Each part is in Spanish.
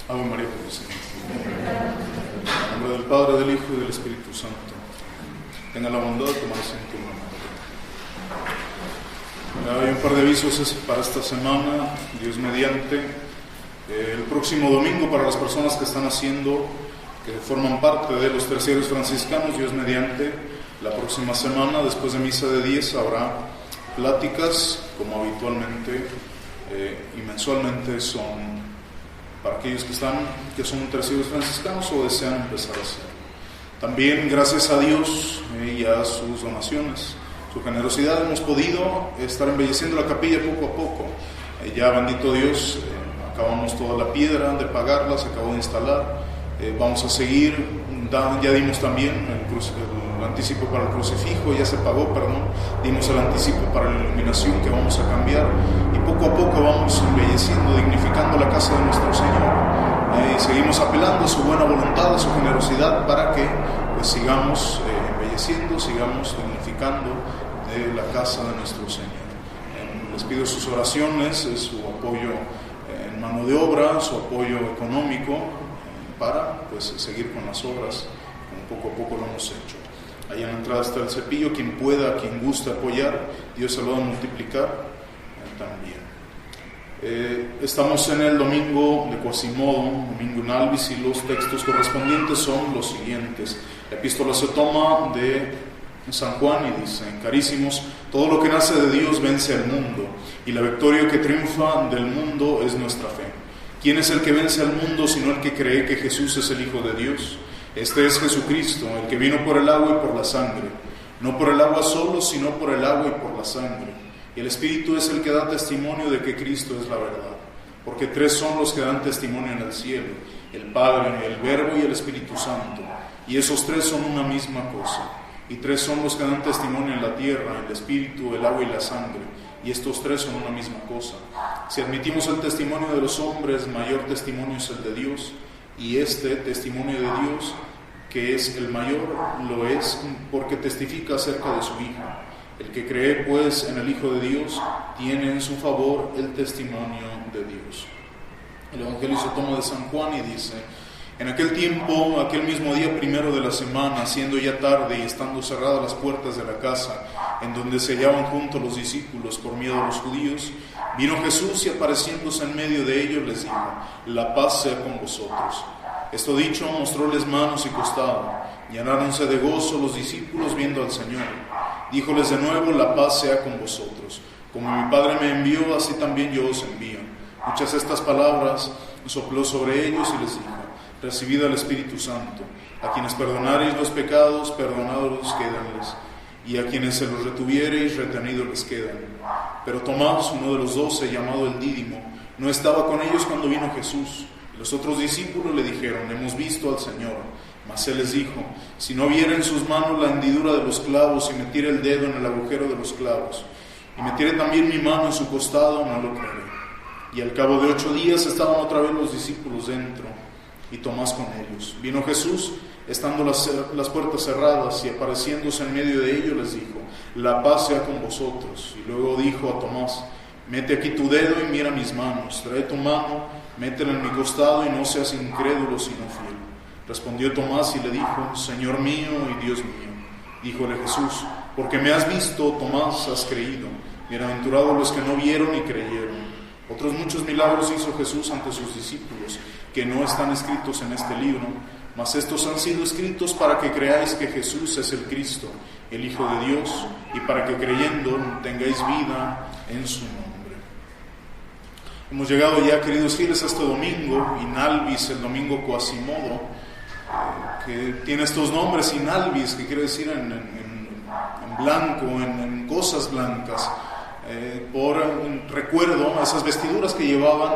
Ave María Purísima. En nombre del Padre, del Hijo y del Espíritu Santo. Tenga la bondad de tomar asiento en la mano. Hay un par de avisos para esta semana, Dios mediante. El próximo domingo, para las personas que están haciendo, que forman parte de los terciarios franciscanos, Dios mediante, la próxima semana, después de misa de 10, habrá pláticas, como habitualmente y mensualmente son para aquellos que son terciarios franciscanos o desean empezar a hacerlo. También, gracias a Dios y a sus donaciones, su generosidad, hemos podido estar embelleciendo la capilla poco a poco. Ya, bendito Dios, acabamos toda la piedra de pagarla, se acabó de instalar. Vamos a seguir, ya dimos también el anticipo para el crucifijo, ya se pagó, dimos el anticipo para la iluminación que vamos a cambiar, y poco a poco vamos embelleciendo, dignificando la casa de nuestro Señor. Seguimos apelando a su buena voluntad, a su generosidad, para que sigamos embelleciendo, sigamos dignificando de la casa de nuestro Señor. Les pido sus oraciones, su apoyo en mano de obra, su apoyo económico, para seguir con las obras como poco a poco lo hemos hecho. Ahí en la entrada está el cepillo, quien pueda, quien guste apoyar, Dios se lo va a multiplicar también. Estamos en el domingo de Quasimodo, domingo in Albis, y los textos correspondientes son los siguientes. La epístola se toma de San Juan y dice: carísimos, todo lo que nace de Dios vence al mundo, y la victoria que triunfa del mundo es nuestra fe. ¿Quién es el que vence al mundo sino el que cree que Jesús es el Hijo de Dios? Este es Jesucristo, el que vino por el agua y por la sangre. No por el agua solo, sino por el agua y por la sangre. Y el Espíritu es el que da testimonio de que Cristo es la verdad. Porque tres son los que dan testimonio en el cielo: el Padre, el Verbo y el Espíritu Santo. Y esos tres son una misma cosa. Y tres son los que dan testimonio en la tierra: el Espíritu, el agua y la sangre. Y estos tres son una misma cosa. Si admitimos el testimonio de los hombres, mayor testimonio es el de Dios, y este testimonio de Dios, que es el mayor, lo es porque testifica acerca de su Hijo. El que cree, pues, en el Hijo de Dios, tiene en su favor el testimonio de Dios. El Evangelio se toma de San Juan y dice: en aquel tiempo, aquel mismo día primero de la semana, siendo ya tarde y estando cerradas las puertas de la casa en donde se hallaban juntos los discípulos por miedo a los judíos, vino Jesús y apareciéndose en medio de ellos les dijo: la paz sea con vosotros. Esto dicho, mostróles manos y costado. Llenáronse de gozo los discípulos viendo al Señor. Díjoles de nuevo: la paz sea con vosotros. Como mi Padre me envió, así también yo os envío. Muchas estas palabras sopló sobre ellos y les dijo: recibid al Espíritu Santo. A quienes perdonareis los pecados, perdonados quédanles, y a quienes se los retuviereis, retenidos les quedan. Pero Tomás, uno de los 12, llamado el Dídimo, no estaba con ellos cuando vino Jesús. Los otros discípulos le dijeron: hemos visto al Señor. Mas él les dijo: si no viera en sus manos la hendidura de los clavos, y metiera el dedo en el agujero de los clavos, y metiera también mi mano en su costado, no lo creeré. Y al cabo de 8 días estaban otra vez los discípulos dentro, y Tomás con ellos. Vino Jesús, estando las puertas cerradas, y apareciéndose en medio de ellos les dijo: la paz sea con vosotros. Y luego dijo a Tomás: mete aquí tu dedo y mira mis manos, trae tu mano, métela en mi costado, y no seas incrédulo sino fiel. Respondió Tomás y le dijo: Señor mío y Dios mío. Díjole Jesús: porque me has visto, Tomás, has creído. Bienaventurados los que no vieron y creyeron. Otros muchos milagros hizo Jesús ante sus discípulos, que no están escritos en este libro, mas estos han sido escritos para que creáis que Jesús es el Cristo, el Hijo de Dios, y para que creyendo tengáis vida en su nombre. Hemos llegado ya, queridos fieles, a este domingo, in Albis, el domingo Quasimodo, que tiene estos nombres: in Albis, que quiere decir en blanco, en cosas blancas, por recuerdo a esas vestiduras que llevaban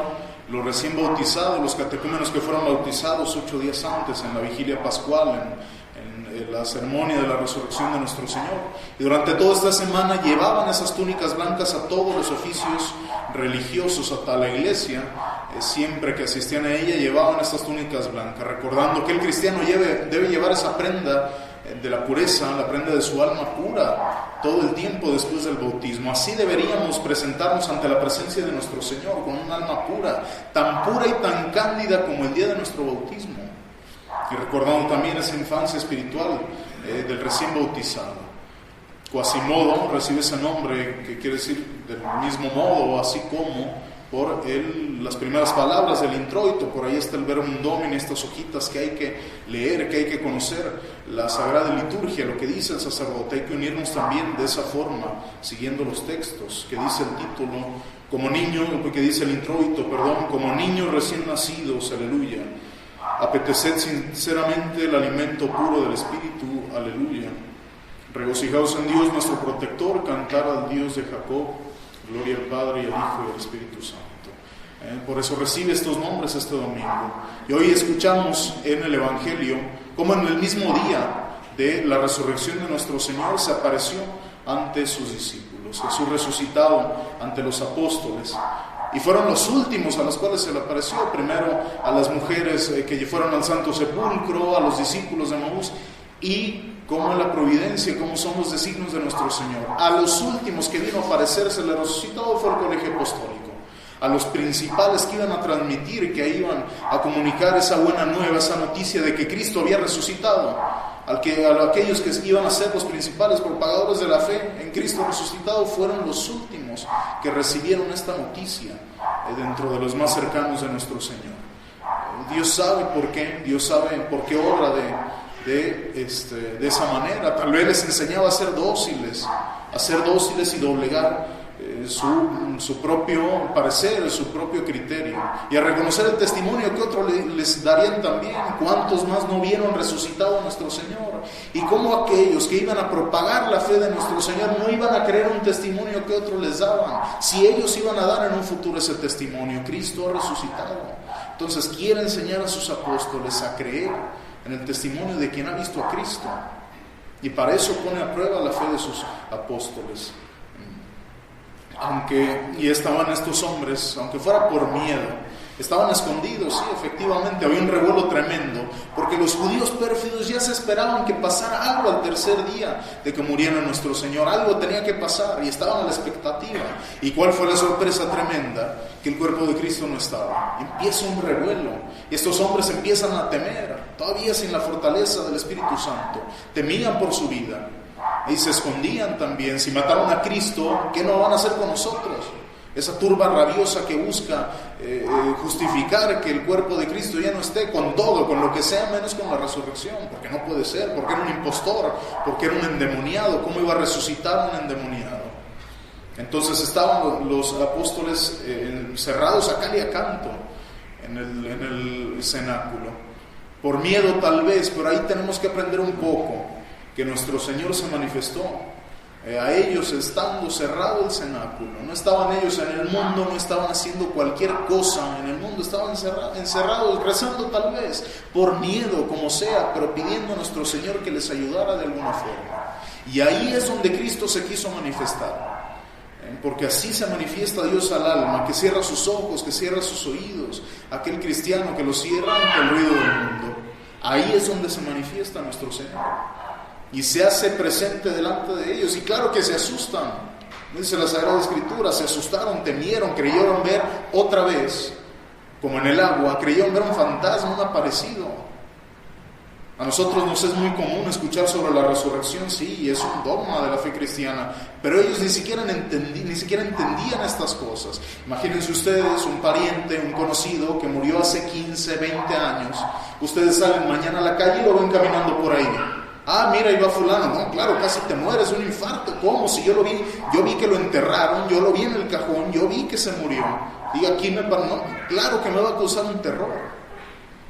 los recién bautizados, los catecúmenos que fueron bautizados 8 días antes, en la vigilia pascual, en la ceremonia de la resurrección de nuestro Señor. Y durante toda esta semana llevaban esas túnicas blancas a todos los oficios religiosos, hasta la iglesia. Siempre que asistían a ella llevaban estas túnicas blancas, recordando que el cristiano debe llevar esa prenda de la pureza, la prenda de su alma pura todo el tiempo después del bautismo. Así deberíamos presentarnos ante la presencia de nuestro Señor, con un alma pura y tan cándida como el día de nuestro bautismo, y recordando también esa infancia espiritual del recién bautizado. Quasimodo recibe ese nombre que quiere decir del mismo modo, así como, por las primeras palabras del introito. Por ahí está el verbum domini, estas hojitas que hay que leer, que hay que conocer, la sagrada liturgia, lo que dice el sacerdote. Hay que unirnos también de esa forma, siguiendo los textos, que dice el título, como niño, que dice el introito, perdón, como niños recién nacidos, aleluya. Apeteced sinceramente el alimento puro del Espíritu, aleluya. Regocijaos en Dios nuestro protector, cantar al Dios de Jacob, gloria al Padre y al Hijo y al Espíritu Santo. Por eso recibe estos nombres este domingo. Y hoy escuchamos en el Evangelio cómo en el mismo día de la resurrección de nuestro Señor se apareció ante sus discípulos. Jesús resucitado ante los apóstoles. Y fueron los últimos a los cuales se le apareció. Primero a las mujeres que fueron al Santo Sepulcro, a los discípulos de Emaús, y como la providencia, como son los designios de nuestro Señor. A los últimos que vino a aparecerse el resucitado fue el colegio apostólico. A los principales que iban a transmitir, que iban a comunicar esa buena nueva, esa noticia de que Cristo había resucitado. A aquellos que iban a ser los principales propagadores de la fe en Cristo resucitado, fueron los últimos que recibieron esta noticia dentro de los más cercanos de nuestro Señor. Dios sabe por qué, Dios sabe por qué obra de esa manera. Tal vez les enseñaba a ser dóciles y doblegar su propio parecer, su propio criterio, y a reconocer el testimonio que otros les darían también. ¿Cuántos más no vieron resucitado a nuestro Señor? Y cómo aquellos que iban a propagar la fe de nuestro Señor no iban a creer un testimonio que otros les daban, si ellos iban a dar en un futuro ese testimonio: Cristo ha resucitado. Entonces quiere enseñar a sus apóstoles a creer en el testimonio de quien ha visto a Cristo, y para eso pone a prueba la fe de sus apóstoles. Y estaban estos hombres, aunque fuera por miedo, estaban escondidos, sí, efectivamente, había un revuelo tremendo, porque los judíos pérfidos ya se esperaban que pasara algo al tercer día de que muriera nuestro Señor. Algo tenía que pasar y estaban a la expectativa. ¿Y cuál fue la sorpresa tremenda? Que el cuerpo de Cristo no estaba. Empieza un revuelo y estos hombres empiezan a temer, todavía sin la fortaleza del Espíritu Santo. Temían por su vida y se escondían también. Si mataron a Cristo, ¿qué no van a hacer con nosotros? Esa turba rabiosa que busca justificar que el cuerpo de Cristo ya no esté, con todo, con lo que sea, menos con la resurrección, porque no puede ser, porque era un impostor, porque era un endemoniado. ¿Cómo iba a resucitar un endemoniado? Entonces estaban los apóstoles encerrados a cal y a canto en el cenáculo, por miedo tal vez, pero ahí tenemos que aprender un poco, que nuestro Señor se manifestó a ellos estando cerrado el cenáculo. No estaban ellos en el mundo, no estaban haciendo cualquier cosa en el mundo, estaban encerrados, rezando tal vez, por miedo, como sea, pero pidiendo a nuestro Señor que les ayudara de alguna forma. Y ahí es donde Cristo se quiso manifestar, porque así se manifiesta Dios al alma, que cierra sus ojos, que cierra sus oídos, aquel cristiano que los cierra ante el ruido del mundo. Ahí es donde se manifiesta nuestro Señor y se hace presente delante de ellos. Y claro que se asustan, dice la Sagrada Escritura, se asustaron, temieron, creyeron ver otra vez, como en el agua, creyeron ver un fantasma, un aparecido. A nosotros nos es muy común escuchar sobre la resurrección, sí, es un dogma de la fe cristiana, pero ellos ni siquiera entendían estas cosas. Imagínense ustedes un pariente, un conocido que murió hace 15, 20 años. Ustedes salen mañana a la calle y lo ven caminando por ahí. Ah, mira, ahí va fulano. No, claro, casi te mueres, un infarto. ¿Cómo? Si yo vi que lo enterraron, yo lo vi en el cajón, yo vi que se murió. Diga, aquí no, claro que me va a causar un terror.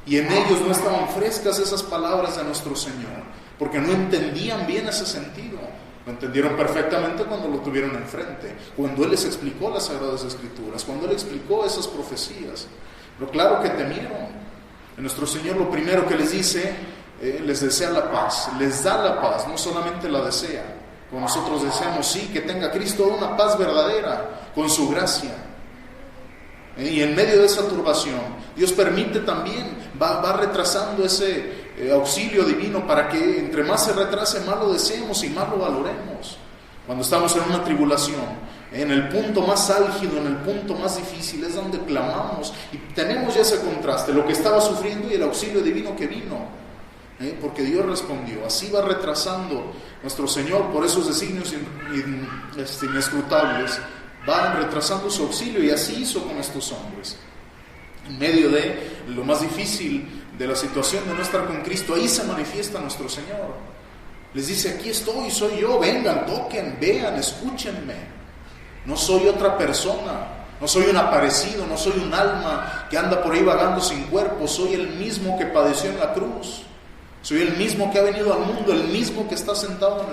Y en ellos no estaban frescas esas palabras de nuestro Señor, porque no entendían bien ese sentido. Lo entendieron perfectamente cuando lo tuvieron enfrente, cuando Él les explicó las Sagradas Escrituras, cuando Él explicó esas profecías. Pero claro que temieron. Nuestro Señor lo primero que les dice, les desea la paz, les da la paz, no solamente la desea, como nosotros deseamos, sí, que tenga Cristo una paz verdadera, con su gracia. Y en medio de esa turbación, Dios permite también, va retrasando ese auxilio divino para que entre más se retrase, más lo deseemos y más lo valoremos. Cuando estamos en una tribulación, en el punto más álgido, en el punto más difícil, es donde clamamos y tenemos ya ese contraste, lo que estaba sufriendo y el auxilio divino que vino, porque Dios respondió. Así va retrasando nuestro Señor por esos designios inescrutables, va retrasando su auxilio, y así hizo con estos hombres. En medio de lo más difícil de la situación de no estar con Cristo, ahí se manifiesta nuestro Señor. Les dice: aquí estoy, soy yo, vengan, toquen, vean, escúchenme. No soy otra persona, no soy un aparecido, no soy un alma que anda por ahí vagando sin cuerpo, soy el mismo que padeció en la cruz, soy el mismo que ha venido al mundo, el mismo que está sentado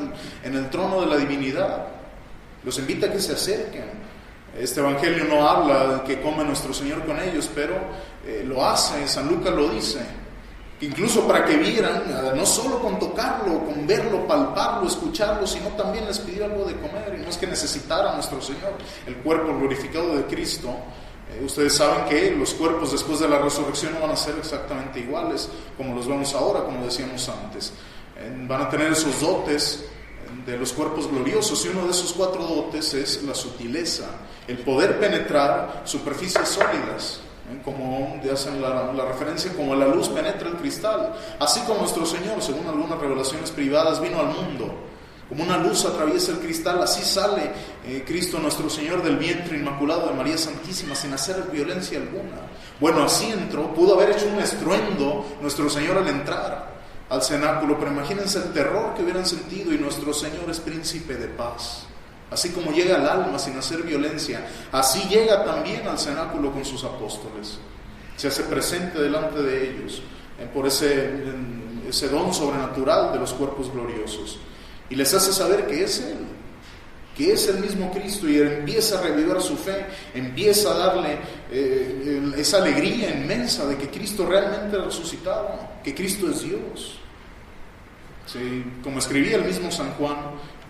en el trono de la divinidad. Los invita a que se acerquen. Este evangelio no habla de que come nuestro Señor con ellos, pero lo hace. San Lucas lo dice, incluso para que vieran, no solo con tocarlo, con verlo, palparlo, escucharlo, sino también les pidió algo de comer. Y no es que necesitara nuestro Señor el cuerpo glorificado de Cristo. Ustedes saben que los cuerpos después de la resurrección no van a ser exactamente iguales como los vemos ahora, como decíamos antes. Van a tener esos dotes de los cuerpos gloriosos, y uno de esos 4 dotes es la sutileza, el poder penetrar superficies sólidas, como hacen la referencia, como la luz penetra el cristal. Así como nuestro Señor, según algunas revelaciones privadas, vino al mundo como una luz atraviesa el cristal, así sale Cristo nuestro Señor del vientre inmaculado de María Santísima sin hacer violencia alguna. Bueno, así entró. Pudo haber hecho un estruendo nuestro Señor al entrar al cenáculo, pero imagínense el terror que hubieran sentido. Y nuestro Señor es príncipe de paz. Así como llega al alma sin hacer violencia, así llega también al cenáculo con sus apóstoles. Se hace presente delante de ellos por ese don sobrenatural de los cuerpos gloriosos, y les hace saber que es Él, que es el mismo Cristo, y empieza a revivir su fe, empieza a darle esa alegría inmensa de que Cristo realmente ha resucitado, que Cristo es Dios. Sí, como escribía el mismo San Juan,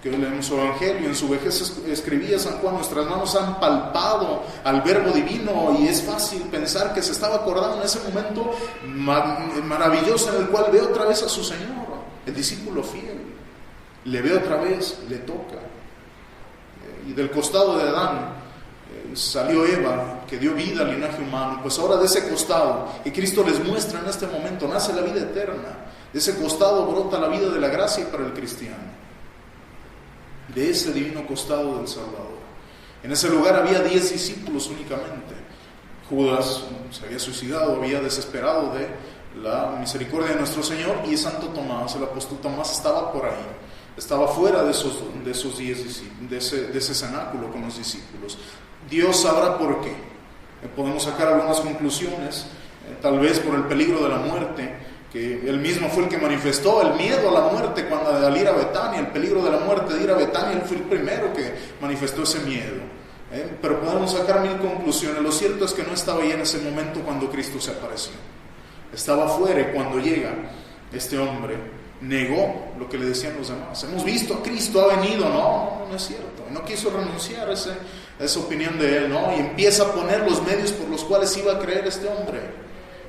que leemos su evangelio, en su vejez escribía San Juan: nuestras manos han palpado al Verbo divino. Y es fácil pensar que se estaba acordando en ese momento maravilloso en el cual ve otra vez a su Señor, el discípulo fiel, le ve otra vez, le toca. Y del costado de Adán salió Eva, que dio vida al linaje humano. Pues ahora de ese costado que Cristo les muestra en este momento nace la vida eterna. De ese costado brota la vida de la gracia para el cristiano, de ese divino costado del Salvador. En ese lugar había 10 discípulos únicamente. Judas se había suicidado, había desesperado de la misericordia de nuestro Señor, y Santo Tomás, el apóstol Tomás, estaba por ahí, estaba fuera de esos 10 discípulos, de ese cenáculo con los discípulos. Dios sabrá por qué. Podemos sacar algunas conclusiones, tal vez por el peligro de la muerte, que él mismo fue el que manifestó el miedo a la muerte cuando al ir a Betania, el peligro de la muerte de ir a Betania. Él fue el primero que manifestó ese miedo. Pero podemos sacar 1000 conclusiones. Lo cierto es que no estaba ahí en ese momento cuando Cristo se apareció. Estaba fuera, y cuando llega este hombre, negó lo que le decían los demás. Hemos visto a Cristo, ha venido. No es cierto. No quiso renunciar a esa opinión de él, ¿no? Y empieza a poner los medios por los cuales iba a creer este hombre.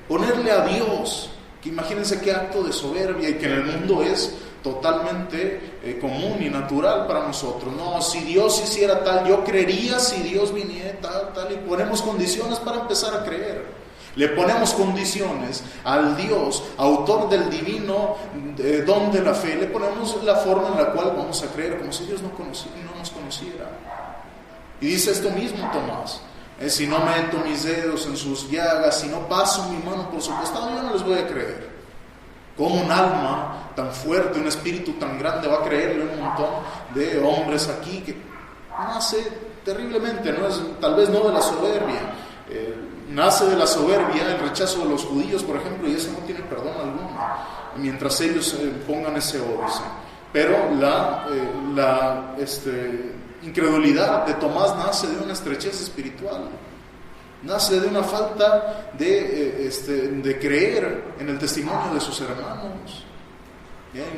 Ponerle a Dios. Que imagínense qué acto de soberbia, y que en el mundo es totalmente común y natural para nosotros. No, si Dios hiciera tal, yo creería si Dios viniera tal, y ponemos condiciones para empezar a creer. Le ponemos condiciones al Dios, autor del divino don de la fe, le ponemos la forma en la cual vamos a creer, como si Dios no nos conociera. Y dice esto mismo Tomás: si no meto mis dedos en sus llagas, si no paso mi mano por su costado, yo no les voy a creer. ¿Cómo un alma tan fuerte, un espíritu tan grande va a creerle a un montón de hombres aquí que nace terriblemente? Tal vez no de la soberbia, nace de la soberbia el rechazo de los judíos, por ejemplo, y eso no tiene perdón alguno, mientras ellos pongan ese óbice. Pero la incredulidad de Tomás nace de una estrechez espiritual, nace de una falta de creer en el testimonio de sus hermanos.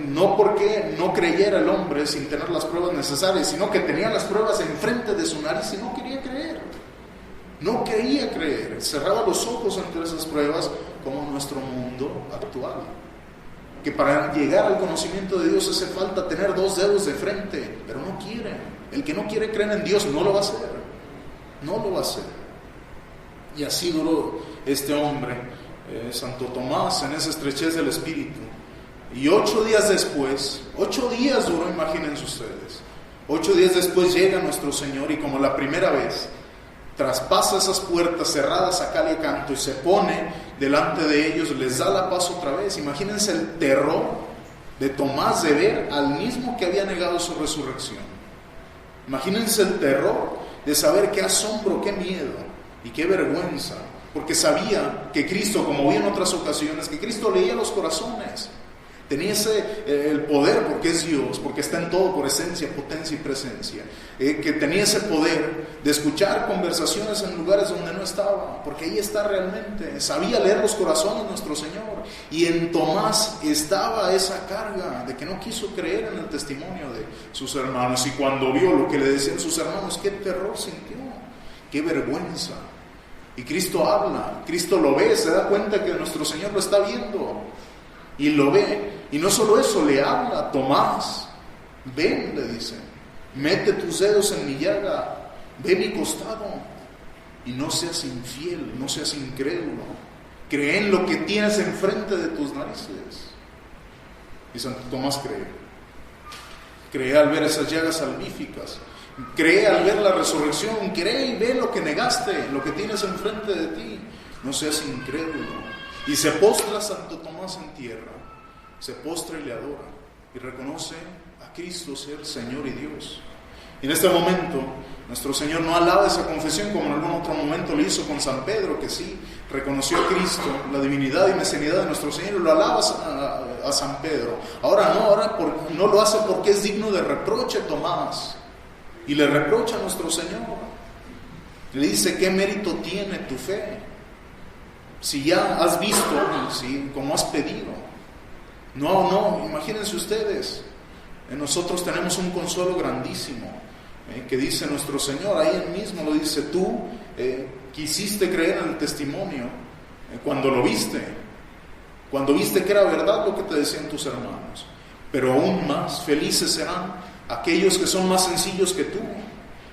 No porque no creyera el hombre sin tener las pruebas necesarias, sino que tenía las pruebas enfrente de su nariz y no quería creer. No quería creer, cerraba los ojos ante esas pruebas, como nuestro mundo actual. que para llegar al conocimiento de Dios hace falta tener 2 dedos de frente, pero no quiere. El que no quiere creer en Dios no lo va a hacer, no lo va a hacer. Y así duró este hombre, Santo Tomás, en esa estrechez del espíritu. Y 8 días después, 8 días duró, imagínense ustedes, 8 días después llega nuestro Señor y como la primera vez, traspasa esas puertas cerradas a cal y canto y se pone delante de ellos, les da la paz otra vez. Imagínense el terror de Tomás de ver al mismo que había negado su resurrección. Imagínense el terror de saber qué asombro, qué miedo y qué vergüenza, porque sabía que Cristo, como vi en otras ocasiones, que Cristo leía los corazones. Tenía el poder porque es Dios, porque está en todo por esencia, potencia y presencia. Que tenía ese poder de escuchar conversaciones en lugares donde no estaba, porque ahí está realmente. Sabía leer los corazones nuestro Señor. Y en Tomás estaba esa carga de que no quiso creer en el testimonio de sus hermanos. Y cuando vio lo que le decían sus hermanos, qué terror sintió, qué vergüenza. Y Cristo habla, Cristo lo ve, se da cuenta que nuestro Señor lo está viendo. Y lo ve, y no solo eso, le habla: Tomás, ven, le dice, mete tus dedos en mi llaga, ve mi costado, y no seas infiel, no seas incrédulo, cree en lo que tienes enfrente de tus narices. Y Santo Tomás cree al ver esas llagas salvíficas, cree al ver la resurrección, cree y ve lo que negaste, lo que tienes enfrente de ti, no seas incrédulo. Y se postra Santo Tomás en tierra, se postra y le adora, y reconoce a Cristo ser Señor y Dios. Y en este momento, nuestro Señor no alaba esa confesión como en algún otro momento lo hizo con San Pedro, que sí, reconoció a Cristo, la divinidad y mesianidad de nuestro Señor, y lo alaba a San Pedro. Ahora no lo hace porque es digno de reproche Tomás, y le reprocha a nuestro Señor. Le dice: ¿qué mérito tiene tu fe? Si ya has visto, ¿sí?, como has pedido. No, imagínense ustedes, nosotros tenemos un consuelo grandísimo, que dice nuestro Señor, ahí él mismo lo dice: tú quisiste creer en el testimonio cuando lo viste, cuando viste que era verdad lo que te decían tus hermanos, pero aún más felices serán aquellos que son más sencillos que tú,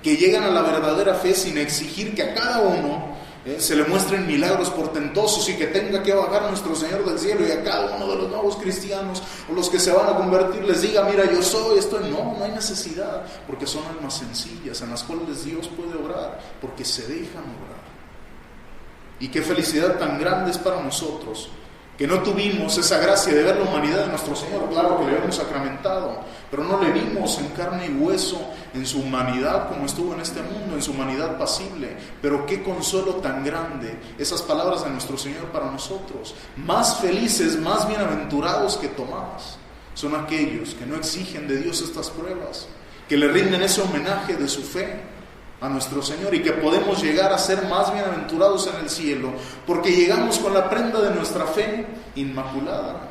que llegan a la verdadera fe sin exigir que a cada uno se le muestren milagros portentosos y que tenga que bajar nuestro Señor del cielo y a cada uno de los nuevos cristianos o los que se van a convertir les diga: mira, yo soy, estoy. No hay necesidad, porque son almas sencillas en las cuales Dios puede obrar, porque se dejan obrar. Y qué felicidad tan grande es para nosotros que no tuvimos esa gracia de ver la humanidad de nuestro Señor. Claro que le hemos sacramentado, pero no le vimos en carne y hueso, en su humanidad como estuvo en este mundo, en su humanidad pasible. Pero qué consuelo tan grande esas palabras de nuestro Señor para nosotros. Más felices, más bienaventurados que Tomás son aquellos que no exigen de Dios estas pruebas, que le rinden ese homenaje de su fe a nuestro Señor, y que podemos llegar a ser más bienaventurados en el cielo porque llegamos con la prenda de nuestra fe inmaculada.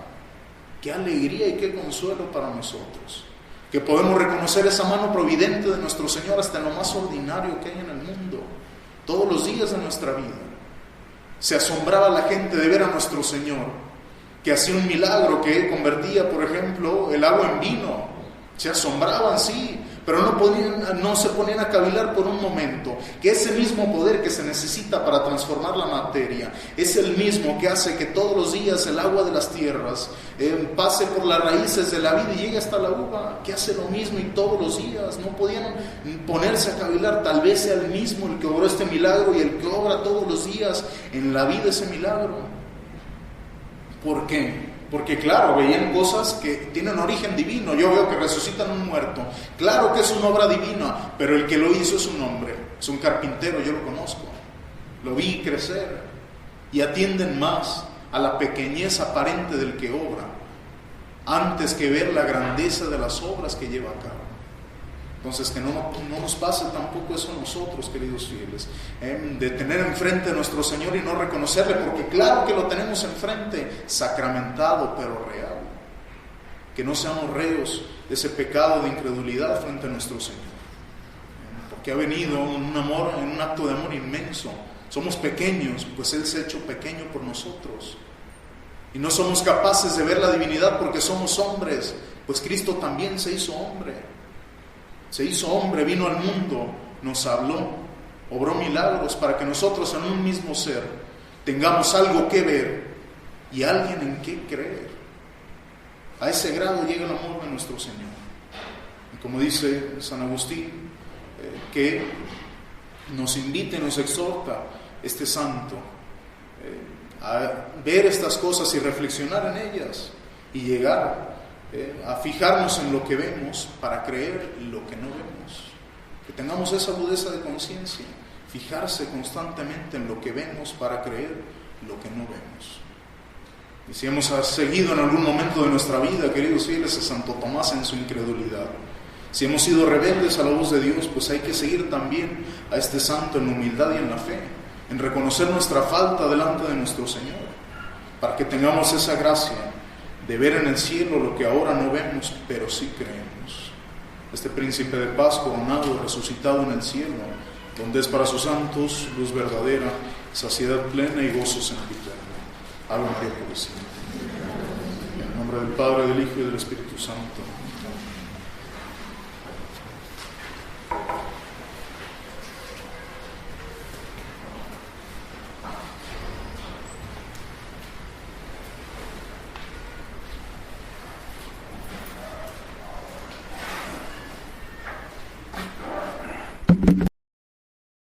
Qué alegría y qué consuelo para nosotros, que podemos reconocer esa mano providente de nuestro Señor hasta en lo más ordinario que hay en el mundo, todos los días de nuestra vida. Se asombraba la gente de ver a nuestro Señor, que hacía un milagro, que convertía, por ejemplo, el agua en vino. Se asombraban, sí, pero no se ponían a cavilar por un momento que ese mismo poder que se necesita para transformar la materia es el mismo que hace que todos los días el agua de las tierras pase por las raíces de la vida y llegue hasta la uva, que hace lo mismo y todos los días. No podían ponerse a cavilar, tal vez sea el mismo el que obró este milagro y el que obra todos los días en la vida ese milagro. ¿Por qué? Porque claro, veían cosas que tienen origen divino. Yo veo que resucitan un muerto, claro que es una obra divina, pero el que lo hizo es un hombre, es un carpintero, yo lo conozco, lo vi crecer. Y atienden más a la pequeñez aparente del que obra, antes que ver la grandeza de las obras que lleva a cabo. Entonces, que no nos pase tampoco eso a nosotros, queridos fieles, de tener enfrente a nuestro Señor y no reconocerle, porque claro que lo tenemos enfrente, sacramentado pero real. Que no seamos reos de ese pecado de incredulidad frente a nuestro Señor, porque ha venido en un acto de amor inmenso. Somos pequeños, pues Él se ha hecho pequeño por nosotros. Y no somos capaces de ver la divinidad porque somos hombres, pues Cristo también se hizo hombre. Se hizo hombre, vino al mundo, nos habló, obró milagros para que nosotros en un mismo ser tengamos algo que ver y alguien en qué creer. A ese grado llega el amor de nuestro Señor. Y como dice San Agustín, que nos invita y nos exhorta este santo a ver estas cosas y reflexionar en ellas y llegar a fijarnos en lo que vemos para creer lo que no vemos. Que tengamos esa agudeza de conciencia, fijarse constantemente en lo que vemos para creer lo que no vemos. Y si hemos seguido en algún momento de nuestra vida, queridos fieles, a Santo Tomás en su incredulidad, si hemos sido rebeldes a la voz de Dios, pues hay que seguir también a este santo en humildad y en la fe, en reconocer nuestra falta delante de nuestro Señor, para que tengamos esa gracia de ver en el cielo lo que ahora no vemos, pero sí creemos. Este príncipe de paz coronado, resucitado en el cielo, donde es para sus santos luz verdadera, saciedad plena y gozo sempiterno. Ave María Purísima. En el nombre del Padre, del Hijo y del Espíritu Santo.